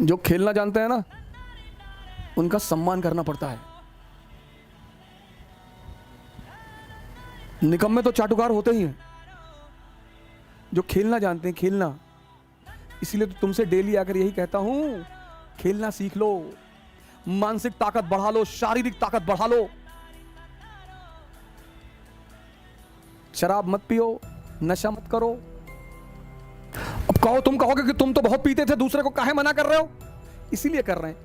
जो खेलना जानते हैं ना, उनका सम्मान करना पड़ता है। निकम्मे तो चाटुकार होते ही हैं। जो खेलना जानते हैं, खेलना, इसीलिए तो तुमसे डेली आकर यही कहता हूं, खेलना सीख लो, मानसिक ताकत बढ़ा लो, शारीरिक ताकत बढ़ा लो। शराब मत पियो, नशा मत करो। अब तुम कहोगे कि तुम तो बहुत पीते थे, दूसरे को काहे मना कर रहे हो? इसीलिए कर रहे हैं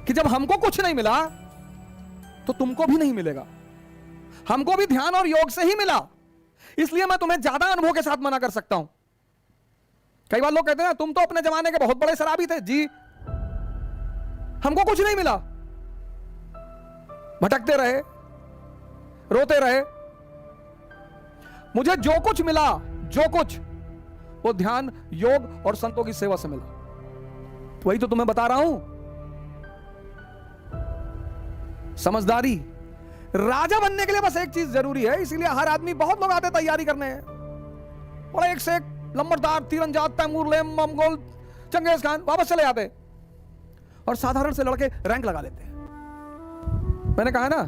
कि जब हमको कुछ नहीं मिला तो तुमको भी नहीं मिलेगा। हमको भी ध्यान और योग से ही मिला, इसलिए मैं तुम्हें ज्यादा अनुभव के साथ मना कर सकता हूं। कई बार लोग कहते हैं तुम तो अपने जमाने के बहुत बड़े शराबी थे। जी, हमको कुछ नहीं मिला, भटकते रहे, रोते रहे। मुझे जो कुछ मिला, जो कुछ, वो ध्यान, योग और संतों की सेवा से मिला। वही तो तुम्हें बता रहा हूं। समझदारी, राजा बनने के लिए बस एक चीज जरूरी है, इसीलिए हर आदमी, बहुत लोग आते तैयारी करने हैं, और एक से एक लंबरदार, तीरंदाज, तैमूर, मंगोल, चंगेज खान, वापस चले जाते और साधारण से लड़के रैंक लगा लेते हैं। मैंने कहा ना,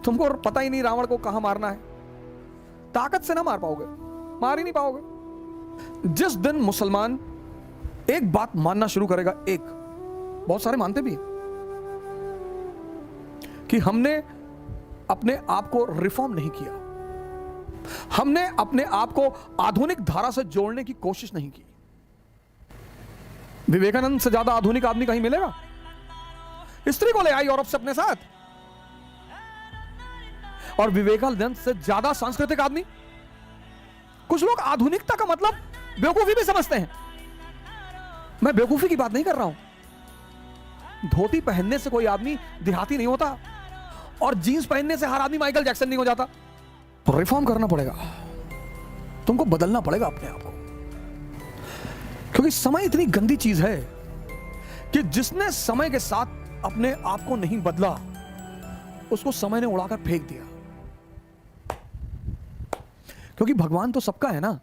तुमको पता ही नहीं रावण को कहां मारना है। ताकत से ना मार पाओगे, मार ही नहीं पाओगे। जिस दिन मुसलमान एक बात मानना शुरू करेगा, एक, बहुत सारे मानते भी हैं, कि हमने अपने आप को रिफॉर्म नहीं किया, हमने अपने आप को आधुनिक धारा से जोड़ने की कोशिश नहीं की। विवेकानंद से ज्यादा आधुनिक आदमी कहीं मिलेगा? स्त्री को ले आई यूरोप से अपने साथ, और विवेकानंद से ज्यादा सांस्कृतिक आदमी। कुछ लोग आधुनिकता का मतलब बेवकूफी भी समझते हैं। मैं बेवकूफी की बात नहीं कर रहा हूं। धोती पहनने से कोई आदमी देहाती नहीं होता, और जींस पहनने से हर आदमी माइकल जैक्सन नहीं हो जाता। तो रिफॉर्म करना पड़ेगा, तुमको बदलना पड़ेगा अपने आप को, क्योंकि समय इतनी गंदी चीज है कि जिसने समय के साथ अपने आप को नहीं बदला, उसको समय ने उड़ाकर फेंक दिया। क्योंकि भगवान तो सबका है ना।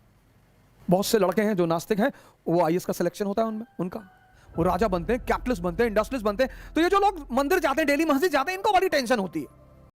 बहुत से लड़के हैं जो नास्तिक हैं, वो आईएएस का सिलेक्शन होता है उनमें, उनका वो राजा बनते हैं, कैपिटलिस्ट बनते हैं, इंडस्ट्रियलिस्ट बनते हैं। तो ये जो लोग मंदिर जाते हैं, डेली मस्जिद जाते हैं, इनको बड़ी टेंशन होती है।